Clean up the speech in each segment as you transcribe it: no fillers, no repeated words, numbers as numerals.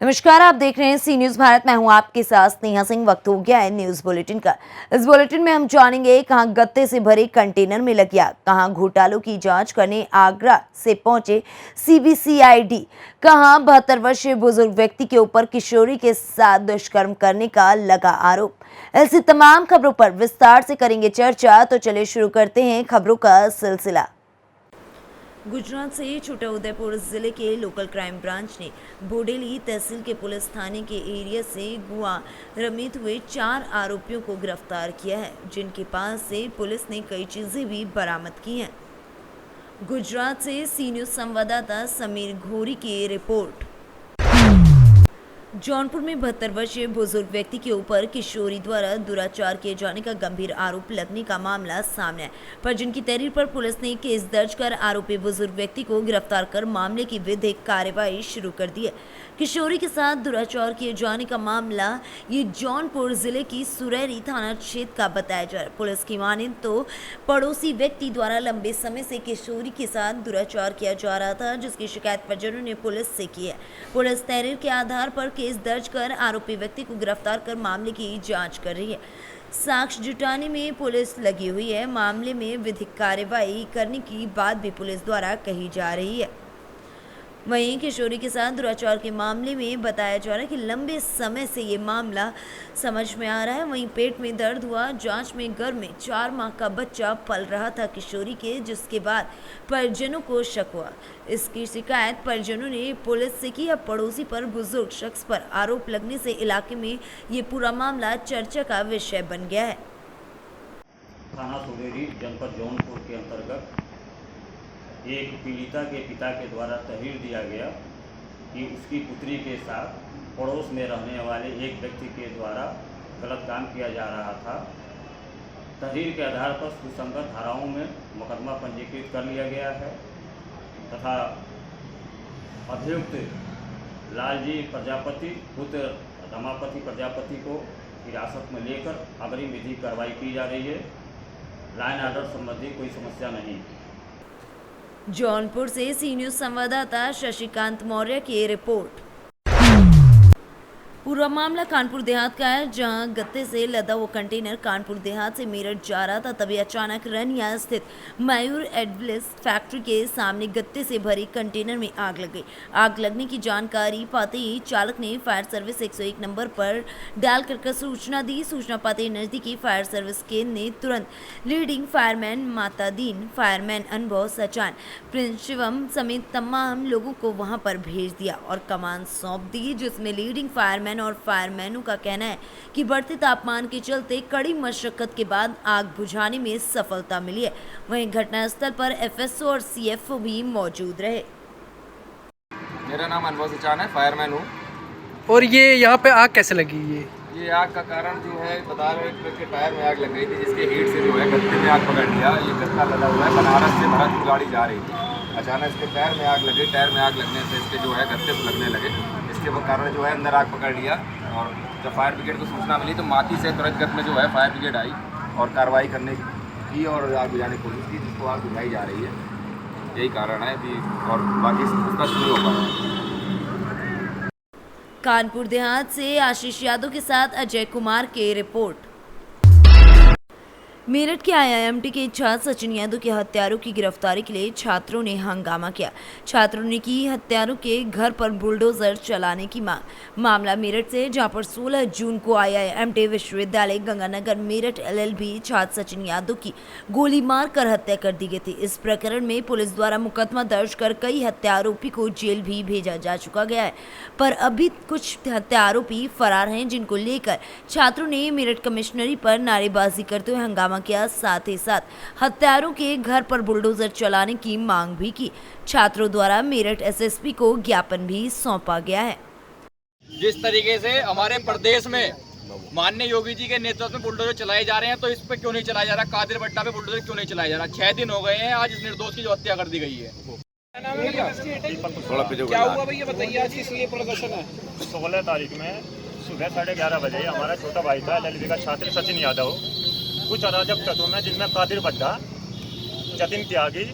नमस्कार, आप देख रहे हैं सी न्यूज भारत। मैं हूं आपके साथ स्नेहा सिंह। वक्त हो गया है न्यूज बुलेटिन का। इस बुलेटिन में हम जानेंगे कहां गत्ते से भरे कंटेनर में लग गया, कहां घोटालों की जांच करने आगरा से पहुंचे सीबीसीआईडी, कहां 72 वर्षीय बुजुर्ग व्यक्ति के ऊपर किशोरी के साथ दुष्कर्म करने का लगा आरोप। ऐसी तमाम खबरों पर विस्तार से करेंगे चर्चा। तो चलिए शुरू करते हैं खबरों का सिलसिला। गुजरात से छोटा उदयपुर जिले के लोकल क्राइम ब्रांच ने बोडेली तहसील के पुलिस थाने के एरिया से गुआ रमित हुए 4 आरोपियों को गिरफ्तार किया है, जिनके पास से पुलिस ने कई चीजें भी बरामद की हैं। गुजरात से सी न्यूज संवाददाता समीर घोरी की रिपोर्ट। जौनपुर में 72 वर्षीय बुजुर्ग व्यक्ति के ऊपर किशोरी द्वारा दुराचार किए जाने का गंभीर आरोप लगने का मामला सामने है, पर जिनकी तहरीर पर पुलिस ने केस दर्ज कर आरोपी बुजुर्ग व्यक्ति को गिरफ्तार कर मामले की विधिक कार्रवाई शुरू कर दी है। किशोरी के साथ दुराचार किए जाने का मामला ये जौनपुर जिले की सुरेरी थाना क्षेत्र का बताया जा रहा है। पुलिस की माने तो पड़ोसी व्यक्ति द्वारा लंबे समय से किशोरी के साथ दुराचार किया जा रहा था, जिसकी शिकायत परिजनों ने पुलिस से की है। पुलिस तहरीर के आधार पर केस दर्ज कर आरोपी व्यक्ति को गिरफ्तार कर मामले की जांच कर रही है। साक्ष्य जुटाने में पुलिस लगी हुई है। मामले में विधिक कार्रवाई करने की बात भी पुलिस द्वारा कही जा रही है। वहीं किशोरी के साथ दुराचार के मामले में बताया जा रहा है कि लंबे समय से ये मामला समझ में आ रहा है। वहीं पेट में दर्द हुआ, जांच में गर्भ में 4 माह का बच्चा पल रहा था किशोरी के, जिसके बाद परिजनों को शक हुआ। इसकी शिकायत परिजनों ने पुलिस से की। अब पड़ोसी पर बुजुर्ग शख्स पर आरोप लगने से इलाके में ये पूरा मामला चर्चा का विषय बन गया है। थाना सुरेरी जनपद जौनपुर के अंतर्गत एक पीड़िता के पिता के द्वारा तहरीर दिया गया कि उसकी पुत्री के साथ पड़ोस में रहने वाले एक व्यक्ति के द्वारा गलत काम किया जा रहा था। तहरीर के आधार पर सुसंगत धाराओं में मुकदमा पंजीकृत कर लिया गया है तथा अभियुक्त लालजी प्रजापति पुत्र रमापति प्रजापति को हिरासत में लेकर अग्रिम विधिक कार्रवाई की जा रही है। लाइन ऑर्डर संबंधी कोई समस्या नहीं। जौनपुर से सी न्यूज संवाददाता शशिकांत मौर्य की रिपोर्ट। पूरा मामला कानपुर देहात का है, जहां गत्ते से लदा वो कंटेनर कानपुर देहात से मेरठ जा रहा था। तभी अचानक रनिया स्थित मयूर एडब्लिस फैक्ट्री के सामने गत्ते से भरे कंटेनर में आग लग गई। आग लगने की जानकारी पाते ही चालक ने फायर सर्विस 101 नंबर पर डायल कर सूचना दी। सूचना पाते नजदीकी फायर सर्विस केंद्र ने तुरंत लीडिंग फायरमैन मातादीन, फायरमैन अनुभव, सचान, प्रिंस शिवम समेत तमाम लोगों को वहां पर भेज दिया और कमान सौंप दी, जिसमें लीडिंग फायरमैन और फायरमैनों का कहना है कि बढ़ते तापमान के चलते कड़ी मशक्कत के बाद आग बुझाने में सफलता मिली है। वहीं घटनास्थल पर एफएसओ और सीएफओ भी मौजूद रहे। मेरा नाम अनुभव सचान है, फायरमैन हूँ। और ये यहाँ पे आग कैसे लगी? ये आग का कारण जो है बता रहे हैं कि टायर में आग लग गई थी, जिसके हीट से जो है गत्ते में आग पकड़ लिया। ये गत्ता लगा हुआ है, बनारस से भरतपुर गाड़ी जा रही थी। अचानक इसके टायर में आग लगी। टायर में आग लगने से इसके जो है गत्ते से लगने लगे। इसके कारण जो है अंदर आग पकड़ लिया और जब फायर ब्रिगेड को सूचना मिली तो माती से तुरंत गत में जो है फायर ब्रिगेड आई और कार्रवाई करने की और आग बुझाने की कोशिश की, जिसको आग बुझाई जा रही है। यही कारण है अभी, और बाकी स्पष्ट नहीं हो पाया। कानपुर देहात से आशीष यादव के साथ अजय कुमार की रिपोर्ट। मेरठ के आईआईएमटी के छात्र सचिन यादव के हत्यारों की गिरफ्तारी के लिए छात्रों ने हंगामा किया। छात्रों ने की हत्यारों के घर पर बुलडोजर चलाने की मांग। मामला मेरठ से, जहां पर 16 जून को आईआईएमटी विश्वविद्यालय गंगानगर मेरठ एलएलबी छात्र सचिन यादव की गोली मारकर हत्या कर दी गई थी। इस प्रकरण में पुलिस द्वारा मुकदमा दर्ज कर कई हत्या आरोपी को जेल भी भेजा जा चुका गया है, पर अभी कुछ हत्या आरोपी फरार हैं, जिनको लेकर छात्रों ने मेरठ कमिश्नरी पर नारेबाजी करते हुए हंगामा किया। साथ ही साथ हत्यारों के घर पर बुलडोजर चलाने की मांग भी की। छात्रों द्वारा मेरठ एसएसपी को ज्ञापन भी सौंपा गया है। जिस तरीके से हमारे प्रदेश में माननीय योगी जी के नेतृत्व में बुलडोजर चलाए जा रहे हैं, तो इस पे क्यों नहीं चलाया जा रहा? कादिर भट्टा पे बुलडोजर क्यों नहीं चलाया जा रहा? 6 दिन हो गए हैं आज इस निर्दोष की जो हत्या कर दी गई है। क्या हुआ भैया, बताइए आज किस लिए प्रदर्शन है? 16 तारीख में सुबह 11:30 बजे हमारा छोटा भाई था एलएलबी का छात्र सचिन यादव कुछ अराजक तत्वों में, जिनमें कादिर भट्टा, जतिन त्यागी,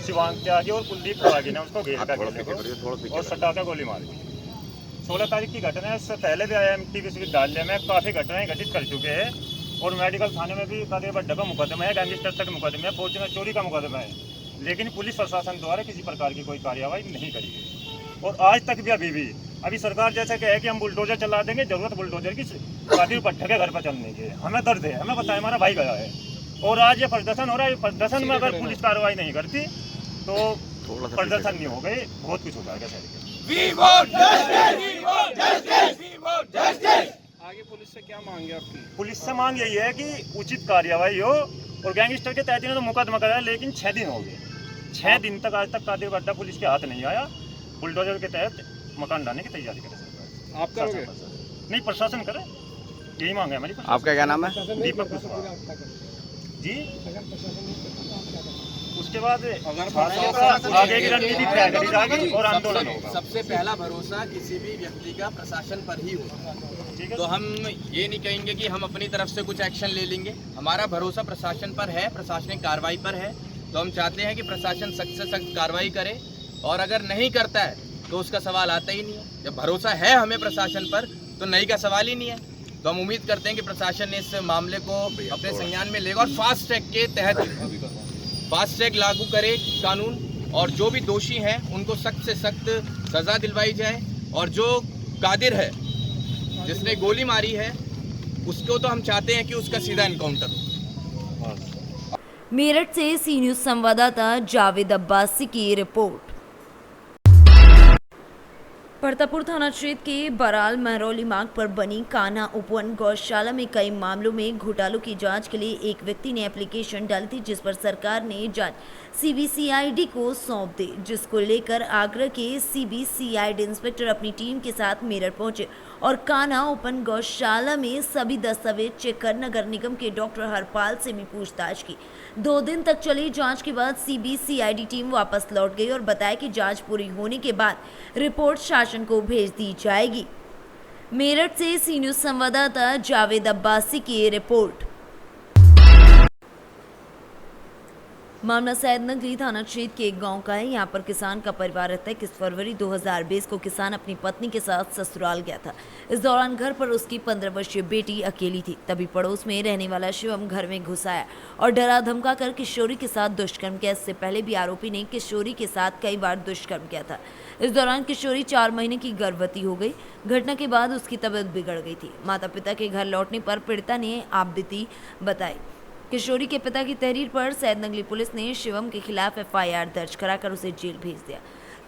शिवांग त्यागी और कुलदीप त्यागी ने उसको घेर कर और सटा के गोली मार दी। 16 तारीख की घटना है। उससे पहले भी IMT विश्वविद्यालय में काफ़ी घटनाएं घटित कर चुके हैं और मेडिकल थाने में भी कादिर भट्टा का मुकदमा है, गैंगस्टर तक मुकदमा है, फॉर्च्यूनर चोरी का मुकदमा है, लेकिन पुलिस प्रशासन द्वारा किसी प्रकार की कोई कार्रवाई नहीं करी गई। और आज तक भी अभी सरकार जैसे कहे कि हम बुलडोजर चला देंगे, जरूरत बुलडोजर की कादिर भट्टा के घर पर चलने की। हमें दर्द है, हमें पता है हमारा भाई गया है और आज ये प्रदर्शन हो रहा है। प्रदर्शन में अगर पुलिस कार्रवाई नहीं करती तो प्रदर्शन नहीं हो गए, बहुत कुछ हो जाएगा शहर के। आगे पुलिस से क्या मांगे आपकी? पुलिस से मांग यही है कि उचित कार्रवाई हो और गैंगस्टर के तहत इन्होंने मुकदमा कराया, लेकिन 6 दिन हो गए। 6 दिन तक आज तक कादिर भट्टा पुलिस के हाथ नहीं आया। बुलडोजर के तहत मकान डालने की तैयारी करे सरकार। आप करोगे? नहीं, प्रशासन करे, यही मांग है हमारी। आपका क्या नाम है? दीपक कुशवाहा जी। उसके बाद आगे की रणनीति तय करी जाएगी और आंदोलन होगा। सबसे पहला भरोसा किसी भी व्यक्ति का प्रशासन पर ही होता है, तो हम ये नहीं कहेंगे कि हम अपनी तरफ से कुछ एक्शन ले लेंगे। हमारा भरोसा प्रशासन पर है, प्रशासनिक कार्रवाई पर है, तो हम चाहते हैं कि प्रशासन सख्त से सख्त कार्रवाई करे और अगर नहीं करता है तो उसका सवाल आता ही नहीं है। जब भरोसा है हमें प्रशासन पर तो नहीं का सवाल ही नहीं है। तो हम उम्मीद करते हैं कि प्रशासन इस मामले को अपने संज्ञान में लेगा और फास्ट ट्रैक के तहत फास्ट ट्रैक लागू करे कानून, और जो भी दोषी हैं उनको सख्त से सख्त सज़ा दिलवाई जाए। और जो कादिर है जिसने गोली मारी है उसको तो हम चाहते हैं कि उसका सीधा एनकाउंटर हो। मेरठ से सी न्यूज़ संवाददाता जावेद अब्बासी की रिपोर्ट। परतापुर थाना क्षेत्र के बराल महरौली मार्ग पर बनी कान्हा उपवन गौशाला में कई मामलों में घोटालों की जांच के लिए एक व्यक्ति ने एप्लीकेशन डाली थी, जिस पर सरकार ने जांच CBCID को सौंप दी, जिसको लेकर आगरा के CBCID इंस्पेक्टर अपनी टीम के साथ मेरठ पहुंचे और कान्हा उपवन गौशाला में सभी दस्तावेज चेक कर नगर निगम के डॉक्टर हरपाल से भी पूछताछ की। 2 दिन तक चली जांच के बाद CBCID टीम वापस लौट गई और बताया कि जांच पूरी होने के बाद रिपोर्ट शासन को भेज दी जाएगी। मेरठ से सी न्यूज़ संवाददाता जावेद अब्बासी की रिपोर्ट। मामला सैदनगरी थाना क्षेत्र के एक गांव का है। यहां पर किसान का परिवार रहता है। 21 फरवरी 2020 को किसान अपनी पत्नी के साथ ससुराल गया था। इस दौरान घर पर उसकी 15 वर्षीय बेटी अकेली थी। तभी पड़ोस में रहने वाला शिवम घर में घुस आया और डरा धमका कर किशोरी के साथ दुष्कर्म किया। इससे पहले भी आरोपी ने किशोरी के साथ कई बार दुष्कर्म किया था। इस दौरान किशोरी 4 महीने की गर्भवती हो गई। घटना के बाद उसकी तबीयत बिगड़ गई थी। माता पिता के घर लौटने पर पीड़िता ने आपबीती बताई। किशोरी के पिता की तहरीर पर सैदनगरी पुलिस ने शिवम के खिलाफ FIR दर्ज कराकर उसे जेल भेज दिया।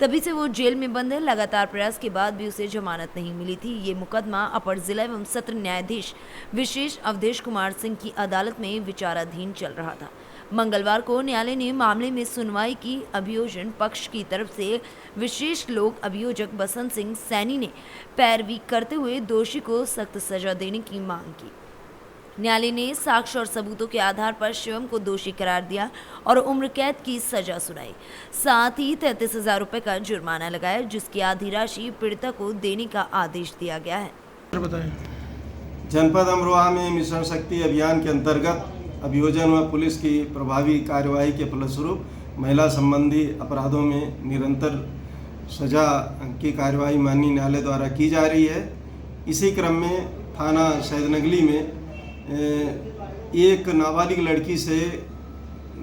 तभी से वो जेल में बंद है। लगातार प्रयास के बाद भी उसे जमानत नहीं मिली थी। ये मुकदमा अपर जिला एवं सत्र न्यायाधीश विशेष अवधेश कुमार सिंह की अदालत में विचाराधीन चल रहा था। मंगलवार को न्यायालय ने मामले में सुनवाई की। अभियोजन पक्ष की तरफ से विशेष लोक अभियोजक बसंत सिंह सैनी ने पैरवी करते हुए दोषी को सख्त सजा देने की मांग की। न्यायालय ने साक्ष्य और सबूतों के आधार पर शिवम को दोषी करार दिया और उम्र कैद की सजा सुनाई। साथ ही 33,000 रुपये का जुर्माना लगाया, जिसकी आधी राशि पीड़िता को देने का आदेश दिया गया है। जनपद अमरोहा में मिशन शक्ति अभियान के अंतर्गत अभियोजन व पुलिस की प्रभावी कार्यवाही के फलस्वरूप महिला संबंधी अपराधों में निरंतर सजा की कार्यवाही माननीय न्यायालय द्वारा की जा रही है। इसी क्रम में थाना सैदनगरी में एक नाबालिग लड़की से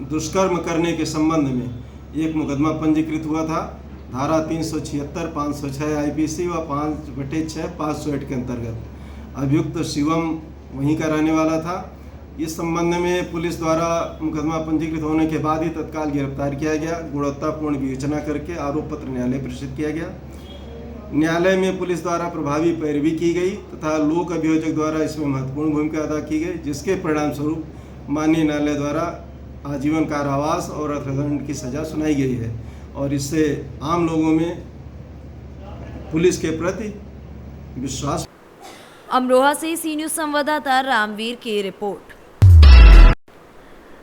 दुष्कर्म करने के संबंध में एक मुकदमा पंजीकृत हुआ था। धारा 376, 506 IPC व 5/6 508 के अंतर्गत अभियुक्त शिवम वहीं का रहने वाला था। इस संबंध में पुलिस द्वारा मुकदमा पंजीकृत होने के बाद ही तत्काल गिरफ्तार किया गया। गुणवत्तापूर्ण विवेचना करके आरोप पत्र न्यायालय प्रेषित किया गया। न्यायालय में पुलिस द्वारा प्रभावी पैरवी की गई तथा लोक अभियोजक द्वारा इसमें महत्वपूर्ण भूमिका अदा की गई, जिसके परिणाम स्वरूप माननीय न्यायालय द्वारा आजीवन कारावास और अर्थदंड की सजा सुनाई गई है और इससे आम लोगों में पुलिस के प्रति विश्वास। अमरोहा से सी न्यूज़ संवाददाता रामवीर की रिपोर्ट।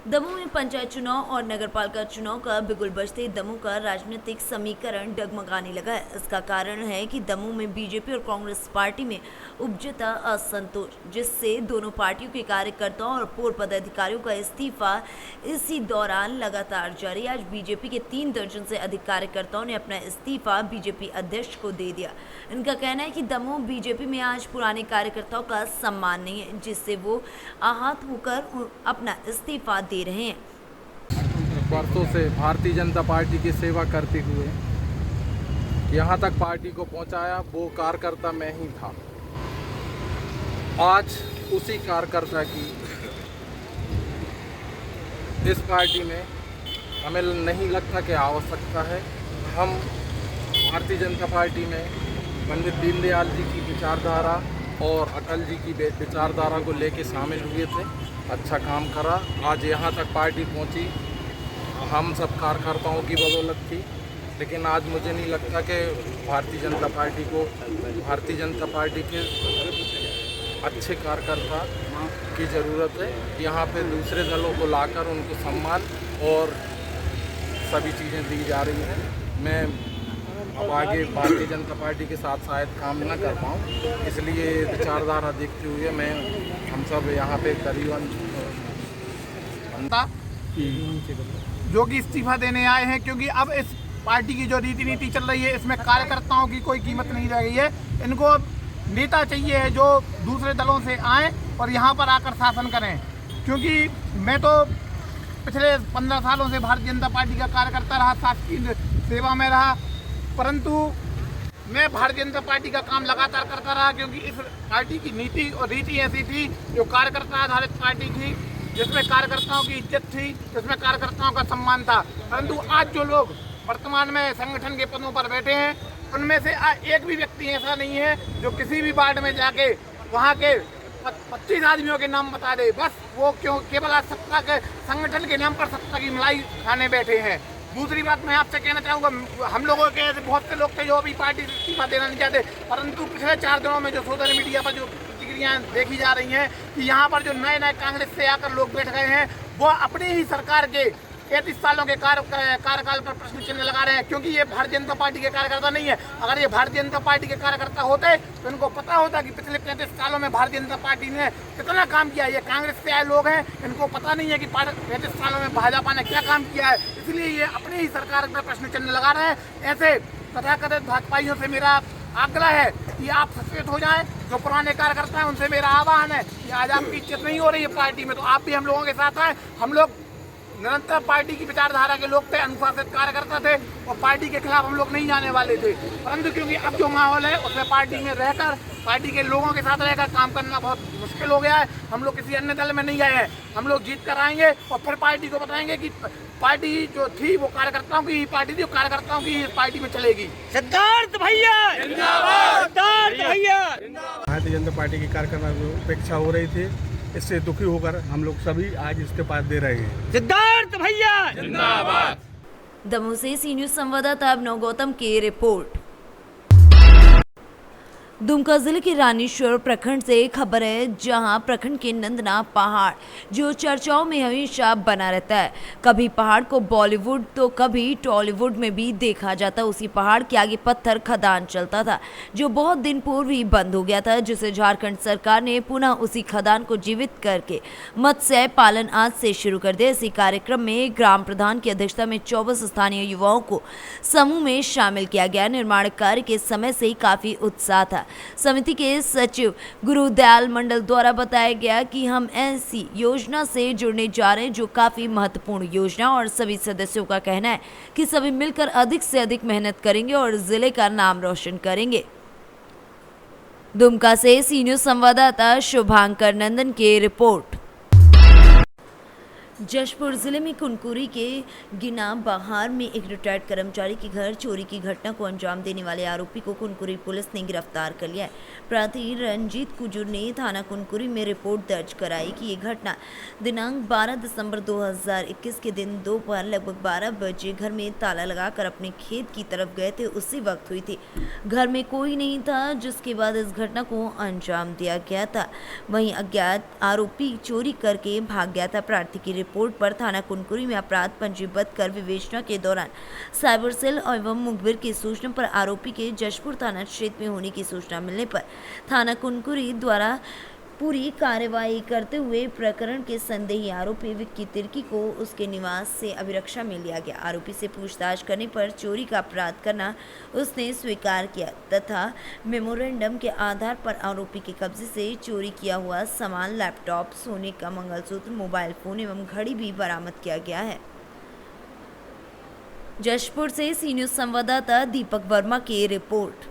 दमोह में पंचायत चुनाव और नगरपालिका चुनाव का बिगुल बजते दमोह का राजनीतिक समीकरण डगमगाने लगा है। इसका कारण है कि दमोह में बीजेपी और कांग्रेस पार्टी में उपजता असंतोष, जिससे दोनों पार्टियों के कार्यकर्ताओं और पूर्व पदाधिकारियों का इस्तीफा इसी दौरान लगातार जारी। आज बीजेपी के 3 दर्जन से अधिक कार्यकर्ताओं ने अपना इस्तीफा बीजेपी अध्यक्ष को दे दिया। इनका कहना है कि दमोह बीजेपी में आज पुराने कार्यकर्ताओं का सम्मान नहीं है, जिससे वो आहत होकर अपना इस्तीफा दे रहे हैं। वर्षों से भारतीय जनता पार्टी की सेवा करते हुए यहाँ तक पार्टी को पहुँचाया, वो कार्यकर्ता मैं ही था। आज उसी कार्यकर्ता की इस पार्टी में हमें नहीं लगता कि आवश्यकता है। हम भारतीय जनता पार्टी में पंडित दीनदयाल जी की विचारधारा और अटल जी की विचारधारा को लेके शामिल हुए थे। अच्छा काम करा, आज यहाँ तक पार्टी पहुँची हम सब कार्यकर्ताओं की बदौलत थी। लेकिन आज मुझे नहीं लगता कि भारतीय जनता पार्टी के अच्छे कार्यकर्ता की ज़रूरत है। यहाँ पे दूसरे दलों को लाकर उनको सम्मान और सभी चीज़ें दी जा रही हैं। मैं अब आगे भारतीय जनता पार्टी के साथ शायद काम न कर पाऊँ, इसलिए विचारधारा देखते हुए हम सब यहाँ पे करीबन जो कि इस्तीफा देने आए हैं, क्योंकि अब इस पार्टी की जो रीति नीति चल रही है इसमें कार्यकर्ताओं की कोई कीमत नहीं रह गई है। इनको नेता चाहिए है जो दूसरे दलों से आएँ और यहाँ पर आकर शासन करें। क्योंकि मैं तो पिछले 15 सालों से भारतीय जनता पार्टी का कार्यकर्ता रहा, शासकीय सेवा में रहा, परंतु मैं भारतीय जनता पार्टी का काम लगातार करता रहा, क्योंकि इस पार्टी की नीति और रीति ऐसी थी जो कार्यकर्ता आधारित पार्टी थी, जिसमें कार्यकर्ताओं की इज्जत थी, जिसमें कार्यकर्ताओं का सम्मान था। परंतु आज जो लोग वर्तमान में संगठन के पदों पर बैठे हैं, उनमें से एक भी व्यक्ति ऐसा नहीं है जो किसी भी वार्ड में जाके वहाँ के 25 आदमियों के नाम बता दे। बस वो केवल आज सत्ता के संगठन के नाम पर सत्ता की मलाई खाने बैठे हैं। दूसरी बात मैं आपसे कहना चाहूँगा, हम लोगों के ऐसे बहुत से लोग थे जो अभी पार्टी से इस्तीफा देना नहीं चाहते, परंतु पिछले 4 दिनों में जो सोशल मीडिया पर जो प्रतिक्रियाएं देखी जा रही हैं कि यहाँ पर जो नए कांग्रेस से आकर लोग बैठ गए हैं, वो अपनी ही सरकार के 33 सालों के कार्यकाल पर प्रश्न चिन्ह लगा रहे हैं। क्योंकि ये भारतीय जनता पार्टी के कार्यकर्ता नहीं है। अगर ये भारतीय जनता पार्टी के कार्यकर्ता होते तो इनको पता होता कि पिछले 35 सालों में भारतीय जनता पार्टी ने कितना काम किया है। ये कांग्रेस से आए लोग हैं, इनको पता नहीं है कि 35 सालों में भाजपा ने क्या काम किया है, इसलिए ये अपनी ही सरकार पर प्रश्न चिन्ह लगा रहे हैं। ऐसे तथाकथित भाजपाइयों से मेरा आग्रह है कि आप सचेत हो जाएं। जो पुराने कार्यकर्ता हैं उनसे मेरा आह्वान है कि आज आपकी इज्जत नहीं हो रही है पार्टी में, तो आप भी हम लोगों के साथ आए। हम लोग निरंतर पार्टी की विचारधारा के लोग थे, अनुशासित कार्यकर्ता थे और पार्टी के खिलाफ हम लोग नहीं जाने वाले थे। परंतु क्योंकि अब जो माहौल है उसमें पार्टी में रहकर, पार्टी के लोगों के साथ रहकर काम करना बहुत मुश्किल हो गया है। हम लोग किसी अन्य दल में नहीं गए हैं। हम लोग जीत कर आएंगे और फिर पार्टी को बताएंगे कि पार्टी जो थी वो कार्यकर्ताओं की ही पार्टी थी, कार्यकर्ताओं की ही पार्टी में चलेगी। सिद्धार्थ भैया जिंदाबाद, सिद्धार्थ भैया। भारतीय जनता पार्टी की कार्यकर्ता जो उपेक्षा हो रही थी, इससे दुखी होकर हम लोग सभी आज इस्तीफा दे रहे हैं। सिद्धार्थ भैया जिंदाबाद। दमोह से सी न्यूज संवाददाता अभिनव गौतम की रिपोर्ट। दुमका जिले के रानीश्वर प्रखंड से खबर है, जहां प्रखंड के नंदना पहाड़ जो चर्चाओं में हमेशा बना रहता है। कभी पहाड़ को बॉलीवुड तो कभी टॉलीवुड में भी देखा जाता। उसी पहाड़ के आगे पत्थर खदान चलता था जो बहुत दिन पूर्व ही बंद हो गया था, जिसे झारखंड सरकार ने पुनः उसी खदान को जीवित करके मत्स्य पालन आज से शुरू कर दिया। इसी कार्यक्रम में ग्राम प्रधान की अध्यक्षता में 24 स्थानीय युवाओं को समूह में शामिल किया गया। निर्माण कार्य के समय से ही काफी उत्साह था। समिति के सचिव गुरुदयाल मंडल द्वारा बताया गया कि हम ऐसी योजना से जुड़ने जा रहे हैं जो काफी महत्वपूर्ण योजना, और सभी सदस्यों का कहना है कि सभी मिलकर अधिक से अधिक मेहनत करेंगे और जिले का नाम रोशन करेंगे। दुमका से सी न्यूज संवाददाता शुभांकर नंदन की रिपोर्ट। जशपुर जिले में कुनकुरी के गिना बहार में एक रिटायर्ड कर्मचारी के घर चोरी की घटना को अंजाम देने वाले आरोपी को कुनकुरी पुलिस ने गिरफ्तार कर लिया है। प्रार्थी रंजीत कुजूर ने थाना कुनकुरी में रिपोर्ट दर्ज कराई कि ये घटना दिनांक 12 दिसंबर 2021 के दिन दोपहर लगभग 12 बजे घर में ताला लगाकर अपने खेत की तरफ गए थे, उसी वक्त हुई थी। घर में कोई नहीं था, जिसके बाद इस घटना को अंजाम दिया गया था। वहीं अज्ञात आरोपी चोरी करके भाग गया था। प्रार्थी की रिपोर्ट पर थाना कुनकुरी में अपराध पंजीबद्ध कर विवेचना के दौरान साइबर सेल एवं मुखबिर की सूचना पर आरोपी के जशपुर थाना क्षेत्र में होने की सूचना मिलने पर थाना कुनकुरी द्वारा पूरी कार्रवाई करते हुए प्रकरण के संदेही आरोपी विक्की तिर्की को उसके निवास से अभिरक्षा में लिया गया। आरोपी से पूछताछ करने पर चोरी का अपराध करना उसने स्वीकार किया तथा मेमोरेंडम के आधार पर आरोपी के कब्जे से चोरी किया हुआ सामान, लैपटॉप, सोने का मंगलसूत्र, मोबाइल फोन एवं घड़ी भी बरामद किया गया है। जशपुर से सी न्यूज़ संवाददाता दीपक वर्मा की रिपोर्ट।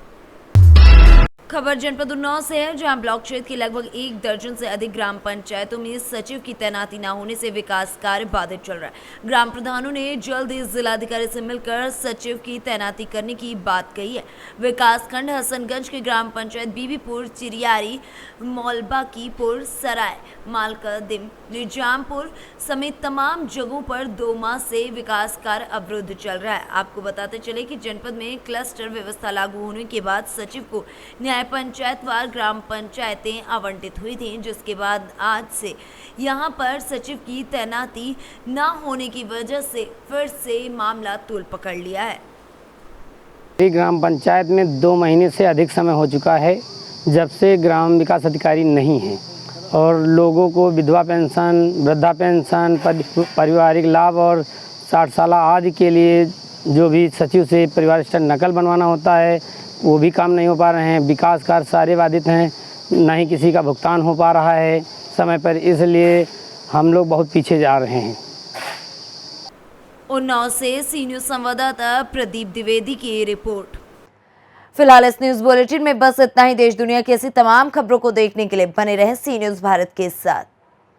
खबर जनपद उन्नाव से है, जहां ब्लॉक क्षेत्र की लगभग 1 दर्जन से अधिक ग्राम पंचायतों में सचिव की तैनाती न होने से विकास कार्य बाधित चल रहा है। ग्राम प्रधानों ने जल्द ही जिलाधिकारी से मिलकर सचिव की तैनाती करने की बात कही है। विकास खंड हसनगंज के ग्राम पंचायत बीबीपुर, चिरियारी, मौलबाकीपुर, सराय, मालकदिम, निजामपुर समेत तमाम जगहों पर 2 माह से विकास कार्य अवरुद्ध चल रहा है। आपको बताते चले कि जनपद में क्लस्टर व्यवस्था लागू होने के बाद सचिव को न्याय पंचायतवार ग्राम पंचायतें आवंटित हुई थी, जिसके बाद आज से यहां पर सचिव की तैनाती न होने की वजह से फिर से मामला तूल पकड़ लिया है। ग्राम पंचायत में 2 महीने से अधिक समय हो चुका है जब से ग्राम विकास अधिकारी नहीं है और लोगों को विधवा पेंशन, वृद्धा पेंशन, पारिवारिक लाभ और 60 साल आदि के लिए जो भी सचिव से परिवार स्तर नकल बनवाना होता है वो भी काम नहीं हो पा रहे हैं। विकास कार्य सारे बाधित हैं, ना ही किसी का भुगतान हो पा रहा है समय पर, इसलिए हम लोग बहुत पीछे जा रहे हैं। उन्नाव से सी न्यूज़ संवाददाता प्रदीप द्विवेदी की रिपोर्ट। फिलहाल इस न्यूज़ बुलेटिन में बस इतना ही। देश दुनिया की ऐसी तमाम खबरों को देखने के लिए बने रहें सी न्यूज़ भारत के साथ।